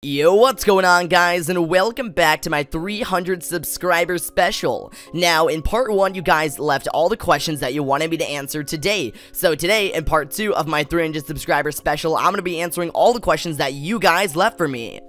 Yo, what's going on, guys, and welcome back to my 300 subscriber special. Now, in part 1, you guys left all the questions that you wanted me to answer today. So today, in part 2 of my 300 subscriber special, I'm gonna be answering all the questions that you guys left for me.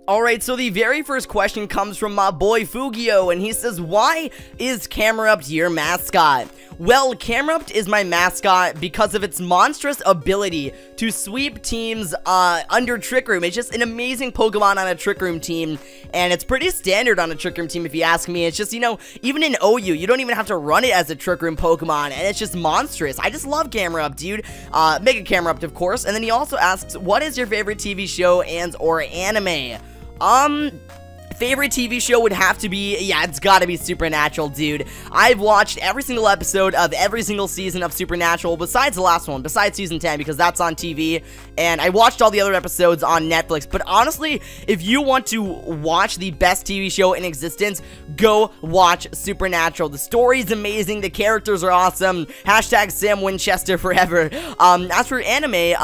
Alright, so the very first question comes from my boy Fugio, and he says, why is Camerupt your mascot? Well, Camerupt is my mascot because of its monstrous ability to sweep teams under Trick Room. It's just an amazing Pokemon on a Trick Room team, and it's pretty standard on a Trick Room team if you ask me. It's just, you know, even in OU, you don't even have to run it as a Trick Room Pokemon, and it's just monstrous. I just love Camerupt, dude. Mega Camerupt, of course. And then he also asks, what is your favorite TV show and or anime? Favorite TV show would have to be, yeah, it's gotta be Supernatural, dude. I've watched every single episode of every single season of Supernatural, besides the last one, besides season 10, because that's on TV, and I watched all the other episodes on Netflix. But honestly, if you want to watch the best TV show in existence, go watch Supernatural. The story's amazing, the characters are awesome, hashtag Sam Winchester forever. As for anime,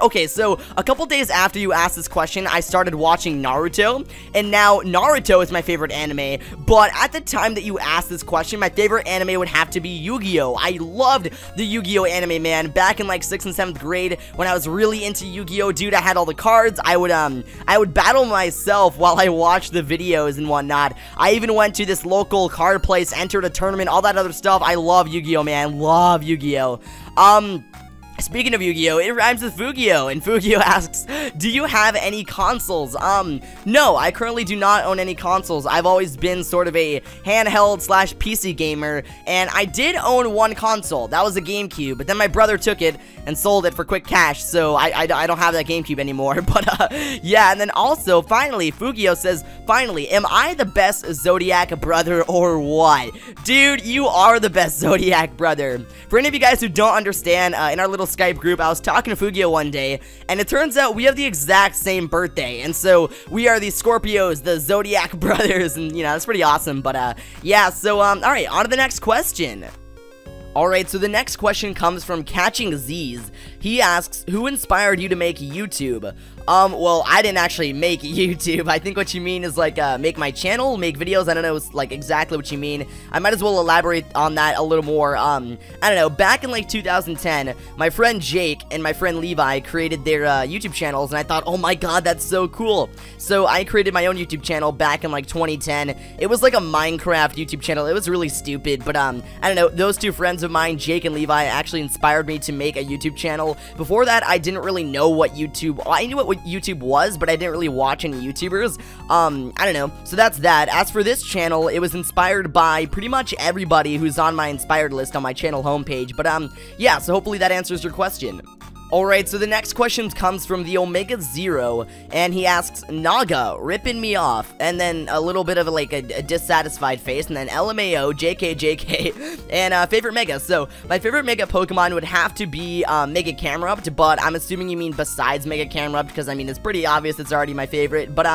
okay, so a couple days after you asked this question, I started watching Naruto, and now Naruto is my favorite anime, but at the time that you asked this question, my favorite anime would have to be Yu-Gi-Oh! I loved the Yu-Gi-Oh! Anime, man. Back in like 6th and 7th grade, when I was really into Yu-Gi-Oh! Dude, I had all the cards. I would battle myself while I watched the videos and whatnot. I even went to this local card place, entered a tournament, all that other stuff. I love Yu-Gi-Oh! Man. Love Yu-Gi-Oh! Speaking of Yu-Gi-Oh, it rhymes with Fugio, and Fugio asks, do you have any consoles? No, I currently do not own any consoles. I've always been sort of a handheld slash PC gamer, and I did own one console. That was a GameCube, but then my brother took it and sold it for quick cash, so I don't have that GameCube anymore. But, yeah, and then also, finally, Fugio says, finally, am I the best Zodiac brother or what? Dude, you are the best Zodiac brother. For any of you guys who don't understand, in our little Skype group, I was talking to Fugio one day, and it turns out we have the exact same birthday, and so we are the Scorpios, the Zodiac brothers, and, you know, that's pretty awesome. But, yeah, so, alright, on to the next question. Alright, so the next question comes from Catching Z's. He asks, who inspired you to make YouTube? Well, I didn't actually make YouTube. I think what you mean is, like, make my channel, make videos. I don't know, like, exactly what you mean. I might as well elaborate on that a little more. I don't know, back in, like, 2010, my friend Jake and my friend Levi created their, YouTube channels, and I thought, oh my god, that's so cool. So, I created my own YouTube channel back in, like, 2010. It was, like, a Minecraft YouTube channel. It was really stupid, but, I don't know, those two friends of mine, Jake and Levi, actually inspired me to make a YouTube channel. Before that, I didn't really know what YouTube, I knew what YouTube was, but I didn't really watch any YouTubers. I don't know, so that's that. As for this channel, it was inspired by pretty much everybody who's on my inspired list on my channel homepage, but, yeah, so hopefully that answers your question. Alright, so the next question comes from the Omega Zero, and he asks, Naga, ripping me off, and then a little bit of like a dissatisfied face, and then LMAO, JK, JK, and favorite Mega. So, my favorite Mega Pokemon would have to be Mega Camerupt, but I'm assuming you mean besides Mega Camerupt, because I mean, it's pretty obvious it's already my favorite, but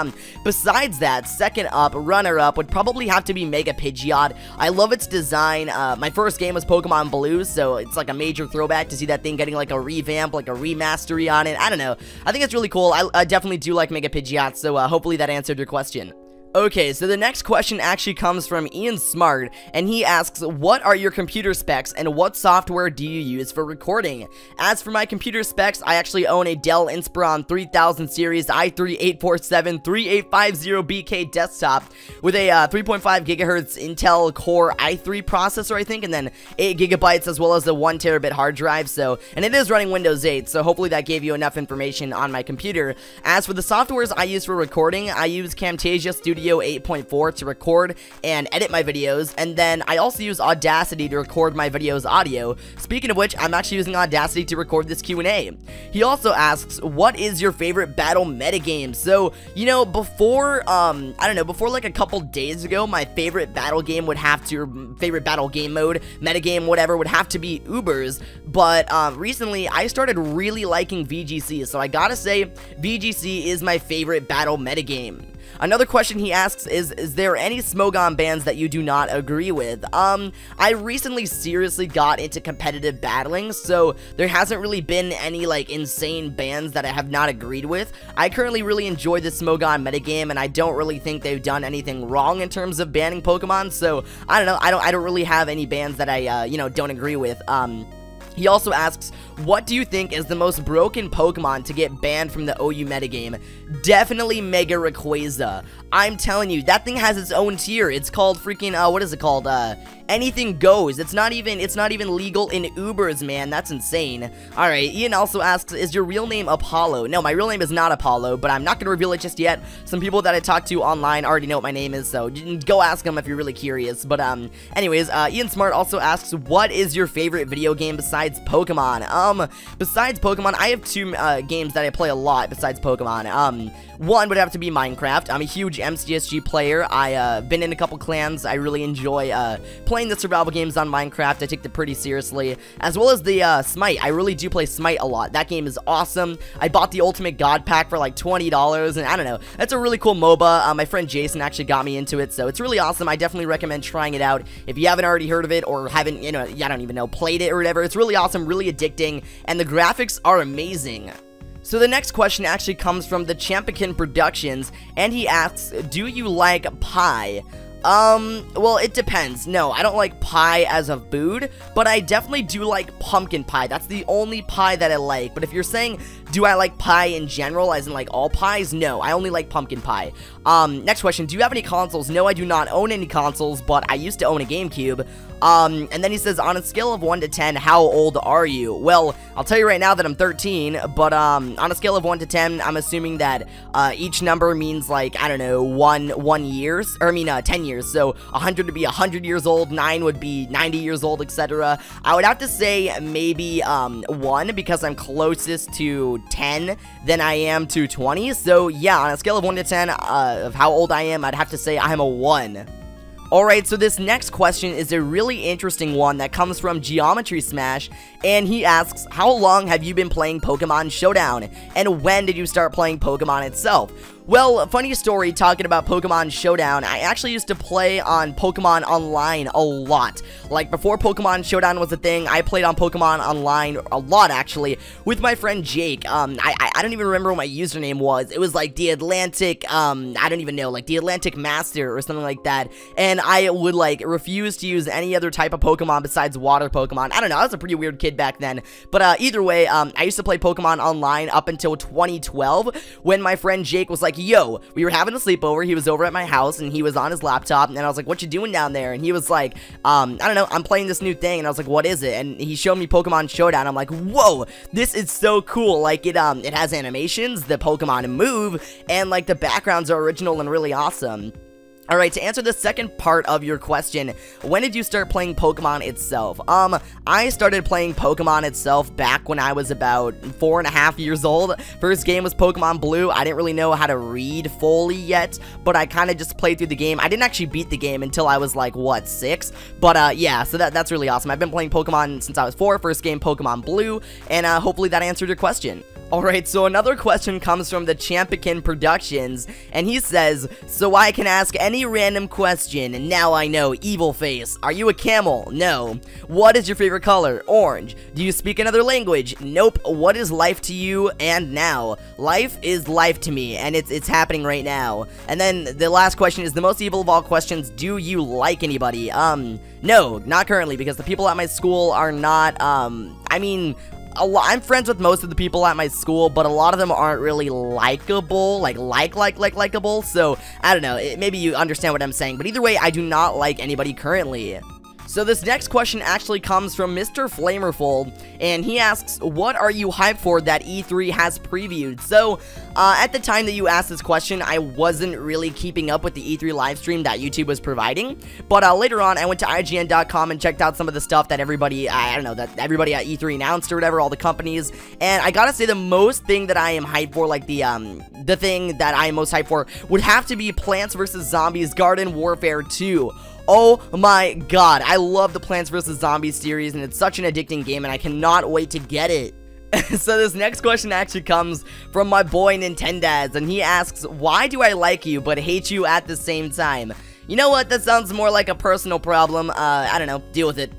besides that, second up, runner-up, would probably have to be Mega Pidgeot. I love its design. My first game was Pokemon Blue, so it's like a major throwback to see that thing getting like a revamp, like a remastery on it. I don't know. I think it's really cool. I definitely do like Mega Pidgeot, so hopefully that answered your question. Okay, so the next question actually comes from Ian Smart, and he asks, what are your computer specs, and what software do you use for recording? As for my computer specs, I actually own a Dell Inspiron 3000 series i3-847-3850BK desktop with a 3.5 gigahertz Intel Core i3 processor, I think, and then 8 gigabytes as well as a 1 terabit hard drive, so, and it is running Windows 8, so hopefully that gave you enough information on my computer. As for the softwares I use for recording, I use Camtasia Studio 8.4 to record and edit my videos, and then I also use Audacity to record my videos audio. Speaking of which, I'm actually using Audacity to record this Q&A. He also asks, what is your favorite battle metagame? So, you know, before, I don't know, before like a couple days ago, my favorite battle game would have to, favorite battle game mode, metagame, whatever, would have to be Ubers, but, recently, I started really liking VGC, so I gotta say, VGC is my favorite battle metagame. Another question he asks is there any Smogon bans that you do not agree with? I recently seriously got into competitive battling, so there hasn't really been any, like, insane bans that I have not agreed with. I currently really enjoy the Smogon metagame, and I don't really think they've done anything wrong in terms of banning Pokemon, so, I don't know, I don't really have any bans that I, you know, don't agree with. He also asks, what do you think is the most broken Pokemon to get banned from the OU metagame? Definitely Mega Rayquaza. I'm telling you, that thing has its own tier. It's called freaking, what is it called? Anything goes. It's not even legal in Ubers, man. That's insane. Alright, Ian also asks, is your real name Apollo? No, my real name is not Apollo, but I'm not gonna reveal it just yet. Some people that I talk to online already know what my name is, so go ask them if you're really curious. But, anyways, Ian Smart also asks, what is your favorite video game besides Pokemon? Besides Pokemon, I have two, games that I play a lot besides Pokemon. One would have to be Minecraft. I'm a huge MCSG player. I've been in a couple clans. I really enjoy, playing the survival games on Minecraft. I take it pretty seriously. As well as the, Smite. I really do play Smite a lot. That game is awesome. I bought the Ultimate God Pack for like $20, and I don't know. That's a really cool MOBA. My friend Jason actually got me into it, so it's really awesome. I definitely recommend trying it out. If you haven't already heard of it, or haven't, you know, I don't even know, played it or whatever, it's really awesome, really addicting, and the graphics are amazing. So the next question actually comes from the Champikin Productions, and he asks, do you like pie? Well, it depends. No, I don't like pie as a food, but I definitely do like pumpkin pie. That's the only pie that I like. But if you're saying, do I like pie in general, as in like all pies? No, I only like pumpkin pie. Next question, do you have any consoles? No, I do not own any consoles, but I used to own a GameCube. And then he says, on a scale of 1 to 10, how old are you? Well, I'll tell you right now that I'm 13, but, on a scale of 1 to 10, I'm assuming that, each number means, like, I don't know, 1 years, or I mean, 10 years, so 100 would be 100 years old, 9 would be 90 years old, etc. I would have to say maybe, 1, because I'm closest to 10 than I am to 20, so yeah, on a scale of 1 to 10, of how old I am, I'd have to say I'm a 1. Alright, so this next question is a really interesting one that comes from Geometry Smash, and he asks, how long have you been playing Pokemon Showdown, and when did you start playing Pokemon itself? Well, funny story talking about Pokemon Showdown, I actually used to play on Pokemon Online a lot. Like, before Pokemon Showdown was a thing, I played on Pokemon Online a lot, actually, with my friend Jake. I don't even remember what my username was. It was like the Atlantic, I don't even know, like the Atlantic Master or something like that. And I would, like, refuse to use any other type of Pokemon besides water Pokemon. I don't know, I was a pretty weird kid back then. But, either way, I used to play Pokemon Online up until 2012, when my friend Jake was like, yo, we were having a sleepover, he was over at my house, and he was on his laptop, and I was like, what you doing down there? And he was like, I don't know, I'm playing this new thing, and I was like, what is it? And he showed me Pokemon Showdown. I'm like, whoa, this is so cool. Like, it has animations, the Pokemon move, and, like, the backgrounds are original and really awesome. Alright, to answer the second part of your question, when did you start playing Pokemon itself? I started playing Pokemon itself back when I was about 4.5 years old. First game was Pokemon Blue. I didn't really know how to read fully yet, but I kind of just played through the game. I didn't actually beat the game until I was like, what, 6? But, yeah, so that's really awesome. I've been playing Pokemon since I was 4, first game Pokemon Blue, and, hopefully that answered your question. Alright, so another question comes from the Champikin Productions, and he says, so I can ask any random question, and now I know, evil face. Are you a camel? No. What is your favorite color? Orange. Do you speak another language? Nope. What is life to you and now? Life is life to me, and it's happening right now. And then the last question is the most evil of all questions, do you like anybody? No, not currently, because the people at my school are not, I mean, I'm friends with most of the people at my school, but a lot of them aren't really likable, likable, so, I don't know, maybe you understand what I'm saying, but either way, I do not like anybody currently. So this next question actually comes from Mr. FlamerFold, and he asks, what are you hyped for that E3 has previewed? So, at the time that you asked this question, I wasn't really keeping up with the E3 livestream that YouTube was providing, but later on, I went to IGN.com and checked out some of the stuff that everybody, I don't know, that everybody at E3 announced or whatever, all the companies, and I gotta say the most thing that I am hyped for, like the thing that I am most hyped for, would have to be Plants vs. Zombies Garden Warfare 2. Oh my god, I love the Plants vs. Zombies series, and it's such an addicting game, and I cannot wait to get it. So this next question actually comes from my boy Nintendaz, and he asks, why do I like you but hate you at the same time? You know what, that sounds more like a personal problem. I don't know, deal with it.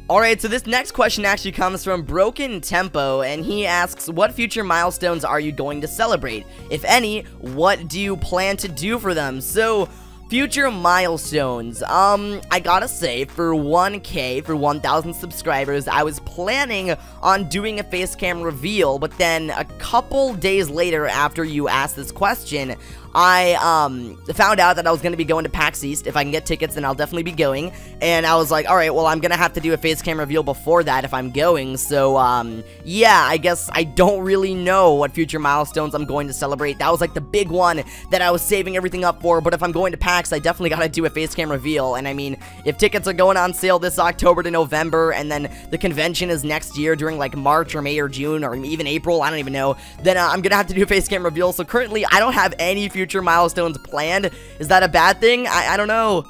Alright, so this next question actually comes from Broken Tempo, and he asks, what future milestones are you going to celebrate? If any, what do you plan to do for them? So, future milestones, I gotta say, for 1K, for 1,000 subscribers, I was planning on doing a face cam reveal, but then a couple days later after you asked this question, I found out that I was going to be going to PAX East. If I can get tickets, then I'll definitely be going. And I was like, alright, well, I'm going to have to do a face cam reveal before that if I'm going. So, yeah, I guess I don't really know what future milestones I'm going to celebrate. That was like the big one that I was saving everything up for. But if I'm going to PAX, I definitely got to do a face cam reveal. And I mean, if tickets are going on sale this October to November, and then the convention is next year during like March or May or June or even April, I don't even know, then I'm going to have to do a face cam reveal. So currently, I don't have any future milestones planned. Is that a bad thing? I don't know.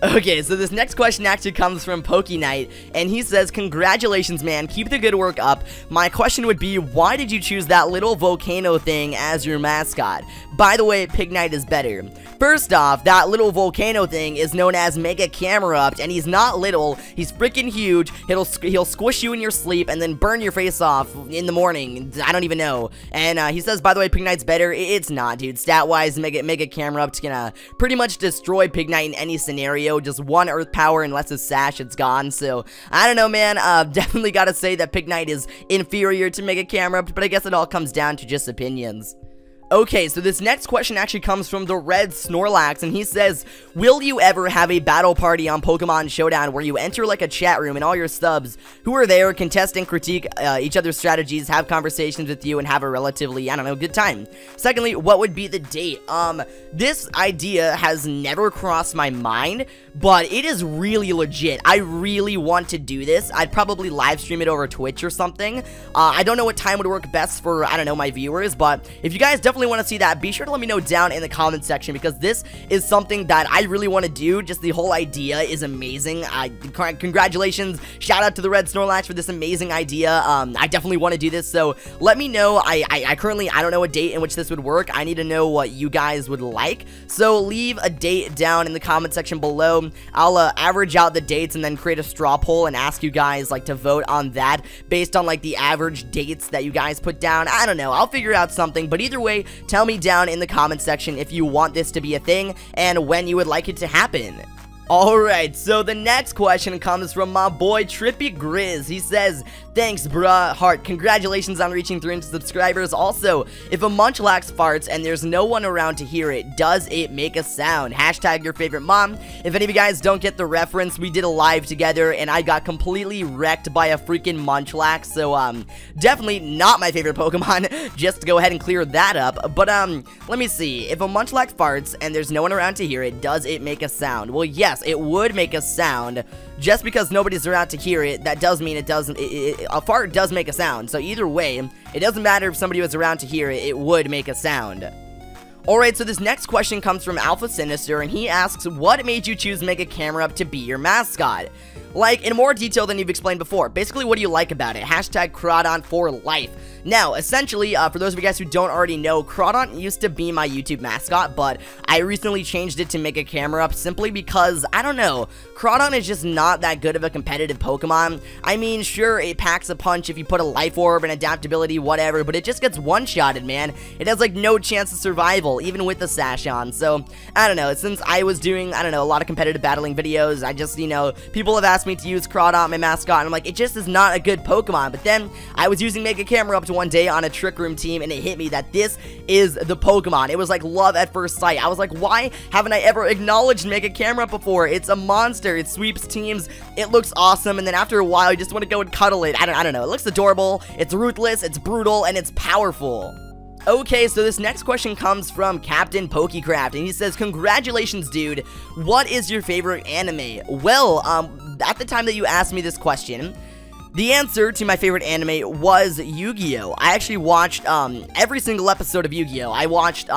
Okay, so this next question actually comes from Poky Night, and he says, congratulations, man, keep the good work up. My question would be, why did you choose that little volcano thing as your mascot? By the way, Pig Night is better. First off, that little volcano thing is known as Mega Camera-Upped, and he's not little, he's freaking huge. He'll squish you in your sleep and then burn your face off in the morning. I don't even know. And he says, by the way, Pig Knight's better. It's not, dude. Stat-wise, Mega Camera-Upped's gonna pretty much destroy Pig Knight in any scenario. Just one earth power, unless his sash, it's gone. So, I don't know, man. Definitely gotta say that Pig Knight is inferior to Mega Camera-Upped, but I guess it all comes down to just opinions. Okay, so this next question actually comes from the Red Snorlax, and he says, will you ever have a battle party on Pokemon Showdown where you enter like a chat room and all your subs who are there contest and critique each other's strategies, have conversations with you, and have a relatively, I don't know, good time? Secondly, what would be the date? This idea has never crossed my mind, but it is really legit. I really want to do this. I'd probably live stream it over Twitch or something. I don't know what time would work best for, I don't know, my viewers, but if you guys definitely want to see that, be sure to let me know down in the comment section, because this is something that I really want to do. Just the whole idea is amazing. Congratulations, shout out to the Red Snorlax for this amazing idea. I definitely want to do this, so let me know. I currently, I don't know a date in which this would work. I need to know what you guys would like, so leave a date down in the comment section below. I'll average out the dates and then create a straw poll and ask you guys like to vote on that based on like the average dates that you guys put down. I don't know, I'll figure out something, but either way, tell me down in the comment section if you want this to be a thing and when you would like it to happen. Alright, so the next question comes from my boy Trippy Grizz. He says, thanks bruh, heart, congratulations on reaching 300 subscribers. Also, if a Munchlax farts and there's no one around to hear it, does it make a sound? Hashtag your favorite mom. If any of you guys don't get the reference, we did a live together and I got completely wrecked by a freaking Munchlax, so definitely not my favorite Pokemon, just to go ahead and clear that up. But let me see, if a Munchlax farts and there's no one around to hear it, does it make a sound? Well, yes, it would make a sound. Just because nobody's around to hear it, that does mean it doesn't. A fart does make a sound. So either way, it doesn't matter if somebody was around to hear it, it would make a sound. Alright, so this next question comes from Alpha Sinister, and he asks, what made you choose Mega Camera-Upped to be your mascot? Like, in more detail than you've explained before. Basically, what do you like about it? Hashtag Crawdon for life. Now, essentially, for those of you guys who don't already know, Crawdon used to be my YouTube mascot, but I recently changed it to Mega Camera-Upped simply because, I don't know, Crawdon is just not that good of a competitive Pokemon. I mean, sure, it packs a punch if you put a Life Orb and adaptability, whatever, but it just gets one-shotted, man. It has, like, no chance of survival, even with the sash on. So, I don't know, since I was doing, I don't know, a lot of competitive battling videos, I just, you know, people have asked me to use Crawdon, my mascot, and I'm like, it just is not a good Pokemon. But then, I was using Mega Camera-Upped one day on a Trick Room team, and it hit me that this is the Pokemon. It was like love at first sight. I was like, why haven't I ever acknowledged Mega Camera-Upped before? It's a monster. It sweeps teams. It looks awesome, and then after a while, you just want to go and cuddle it. I don't know. It looks adorable. It's ruthless. It's brutal, and it's powerful. Okay, so this next question comes from Captain Pokécraft, and he says, congratulations, dude. What is your favorite anime? Well, at the time that you asked me this question, the answer to my favorite anime was Yu-Gi-Oh! I actually watched every single episode of Yu-Gi-Oh! I watched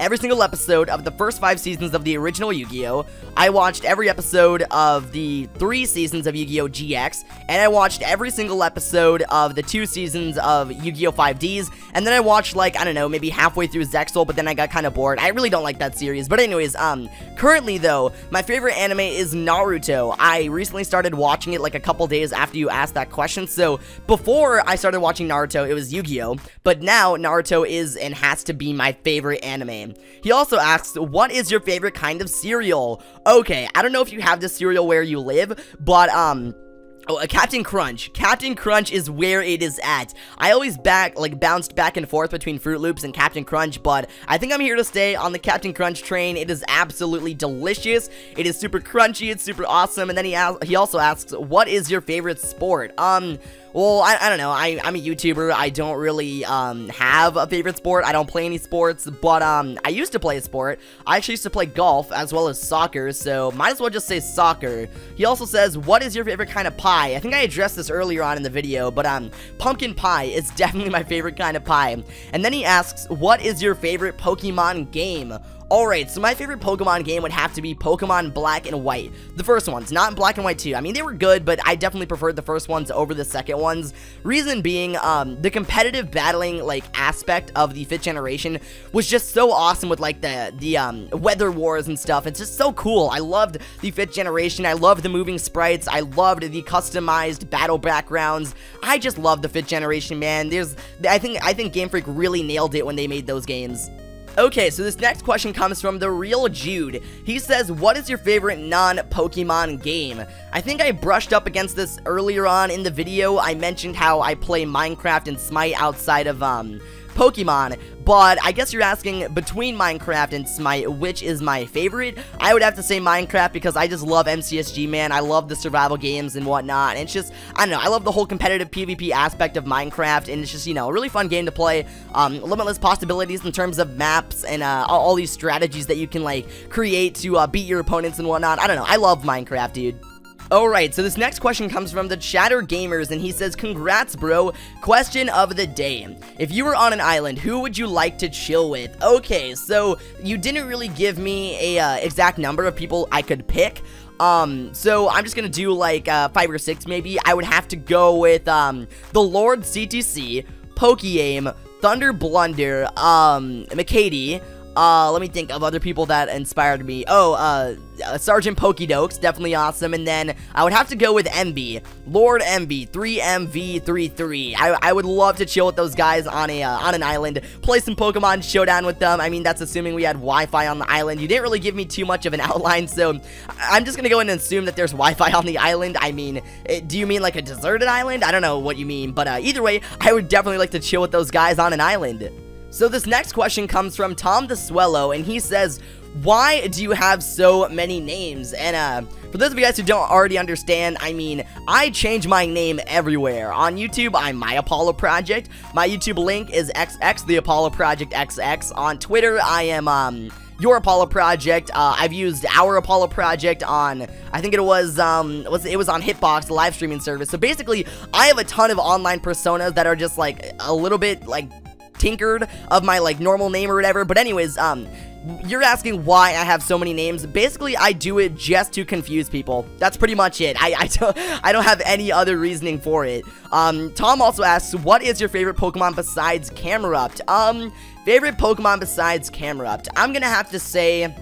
every single episode of the first 5 seasons of the original Yu-Gi-Oh! I watched every episode of the 3 seasons of Yu-Gi-Oh! GX, and I watched every single episode of the 2 seasons of Yu-Gi-Oh! 5Ds, and then I watched, like, I don't know, maybe halfway through Zexal, but then I got kind of bored. I really don't like that series, but anyways, currently, though, my favorite anime is Naruto. I recently started watching it, like, a couple days after you asked that question, so before I started watching Naruto, it was Yu-Gi-Oh! But now, Naruto is and has to be my favorite anime. He also asks, what is your favorite kind of cereal? Okay, I don't know if you have this cereal where you live, but, Captain Crunch. Captain Crunch is where it is at. I always bounced back and forth between Fruit Loops and Captain Crunch, but I think I'm here to stay on the Captain Crunch train. It is absolutely delicious. It is super crunchy. It's super awesome. And then he also asks, what is your favorite sport? Well, I don't know, I'm a YouTuber, I don't really, have a favorite sport, I don't play any sports, but, I used to play a sport. I actually used to play golf, as well as soccer, so might as well just say soccer. He also says, what is your favorite kind of pie? I think I addressed this earlier on in the video, but, pumpkin pie is definitely my favorite kind of pie. And then he asks, what is your favorite Pokemon game? Alright, so my favorite Pokemon game would have to be Pokemon Black and White. The first ones, not Black and White 2. I mean, they were good, but I definitely preferred the first ones over the second ones. Reason being, the competitive battling, like, aspect of the 5th generation was just so awesome with, like, the weather wars and stuff. It's just so cool. I loved the 5th generation. I loved the moving sprites. I loved the customized battle backgrounds. I just love the 5th generation, man. I think Game Freak really nailed it when they made those games. Okay, so this next question comes from the real Jude. He says, what is your favorite non-Pokemon game? I think I brushed up against this earlier on in the video. I mentioned how I play Minecraft and Smite outside of, Pokemon, but I guess you're asking between Minecraft and Smite, which is my favorite. I would have to say Minecraft because I just love MCSG, man. I love the survival games and whatnot, and it's just, I don't know, I love the whole competitive PvP aspect of Minecraft, and it's just, you know, a really fun game to play. Limitless possibilities in terms of maps and all these strategies that you can, like, create to beat your opponents and whatnot. I don't know, I love Minecraft, dude. Alright, so this next question comes from the Chatter Gamers, and he says, congrats, bro. Question of the day. If you were on an island, who would you like to chill with? Okay, so you didn't really give me a exact number of people I could pick. So I'm just gonna do, like, 5 or 6, maybe. I would have to go with, the Lord CTC, Pokey Thunder Blunder, McCady. Let me think of other people that inspired me. Sergeant Pokidokes, definitely awesome. And then I would have to go with MB, Lord MB, 3MV33. I would love to chill with those guys on an island, play some Pokemon Showdown with them. I mean, that's assuming we had Wi-Fi on the island. You didn't really give me too much of an outline, so I'm just gonna go in and assume that there's Wi-Fi on the island. I mean, do you mean like a deserted island? I don't know what you mean, but either way, I would definitely like to chill with those guys on an island. So this next question comes from Tom the Swellow, and he says, why do you have so many names? And for those of you guys who don't already understand, I mean, I change my name everywhere. On YouTube, I'm My Apollo Project. My YouTube link is XX, the Apollo Project XX. On Twitter, I am Your Apollo Project. I've used Our Apollo Project on, I think it was on Hitbox, the live streaming service. So basically, I have a ton of online personas that are just like a little bit like tinkered of my like normal name or whatever. But anyways, you're asking why I have so many names. Basically, I do it just to confuse people. That's pretty much it. I don't have any other reasoning for it. Tom also asks, what is your favorite Pokemon besides Camerupt? Favorite Pokemon besides Camerupt? I'm gonna have to say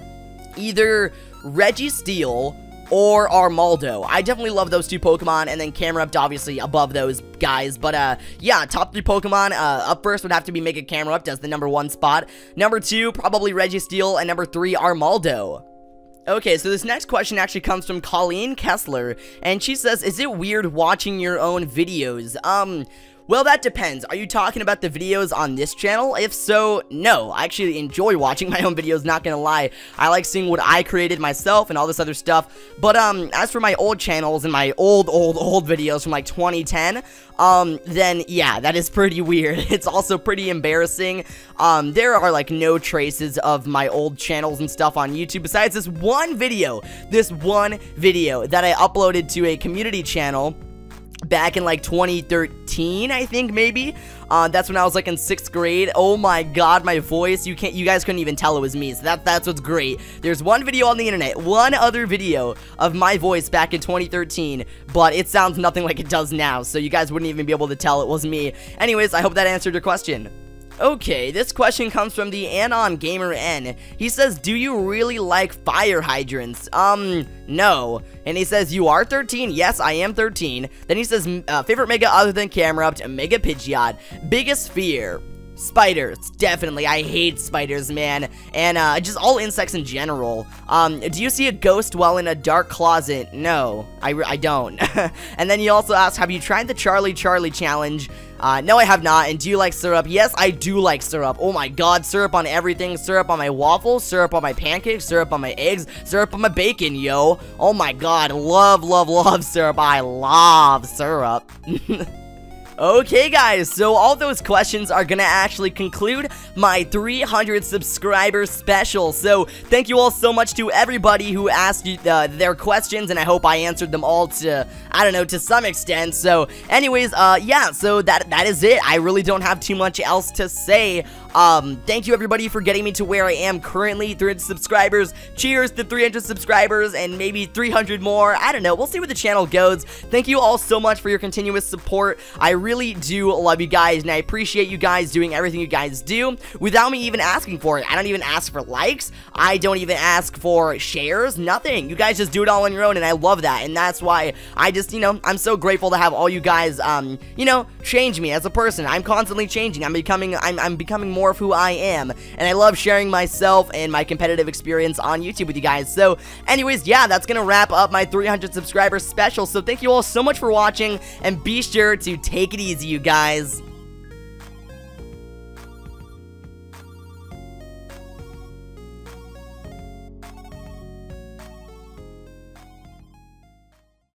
either Registeel or Armaldo. I definitely love those 2 Pokemon, and then Camerupt obviously above those guys. But yeah, top 3 Pokemon. Up first would have to be Mega Camerupt as the #1 spot. Number 2, probably Registeel, and number 3, Armaldo. Okay, so this next question actually comes from Colleen Kessler, and she says, is it weird watching your own videos? Well, that depends. Are you talking about the videos on this channel? If so, no. I actually enjoy watching my own videos, not gonna lie. I like seeing what I created myself and all this other stuff. But, as for my old channels and my old videos from, like, 2010, then, yeah, that is pretty weird. It's also pretty embarrassing. There are, like, no traces of my old channels and stuff on YouTube besides this one video that I uploaded to a community channel back in like 2013, I think, maybe. That's when I was like in 6th grade. Oh my god, my voice, you guys couldn't even tell it was me, so that's what's great. There's one video on the internet, one other video of my voice back in 2013, but it sounds nothing like it does now, so you guys wouldn't even be able to tell it was me. Anyways, I hope that answered your question. Okay, this question comes from the Anon Gamer N. He says, do you really like fire hydrants? No. And he says, you are 13? Yes, I am 13. Then he says, favorite mega other than Camerupt, Mega Pidgeot. Biggest fear? Spiders, definitely. I hate spiders, man, and just all insects in general. Do you see a ghost while in a dark closet? No, I don't. And then he also asks, have you tried the Charlie challenge? No, I have not. And do you like syrup? Yes, I do like syrup. Oh my god, syrup on everything. Syrup on my waffles, syrup on my pancakes, syrup on my eggs, syrup on my bacon, yo. Oh my god, love syrup. I love syrup. Okay, guys, so all those questions are gonna actually conclude my 300 subscriber special. So thank you all so much to everybody who asked their questions, and I hope I answered them all to, I don't know, to some extent. So anyways, yeah, so that is it. I really don't have too much else to say. Thank you everybody for getting me to where I am currently, 300 subscribers. Cheers to 300 subscribers and maybe 300 more. I don't know, we'll see where the channel goes. Thank you all so much for your continuous support. I really do love you guys, and I appreciate you guys doing everything you guys do without me even asking for it. I don't even ask for likes. I don't even ask for shares. Nothing. You guys just do it all on your own, and I love that. And that's why I just, you know, I'm so grateful to have all you guys, you know, change me as a person. I'm constantly changing. I'm becoming more of who I am, and I love sharing myself and my competitive experience on YouTube with you guys. So anyways, yeah, that's gonna wrap up my 300 subscriber special. So thank you all so much for watching, and be sure to take it easy, you guys.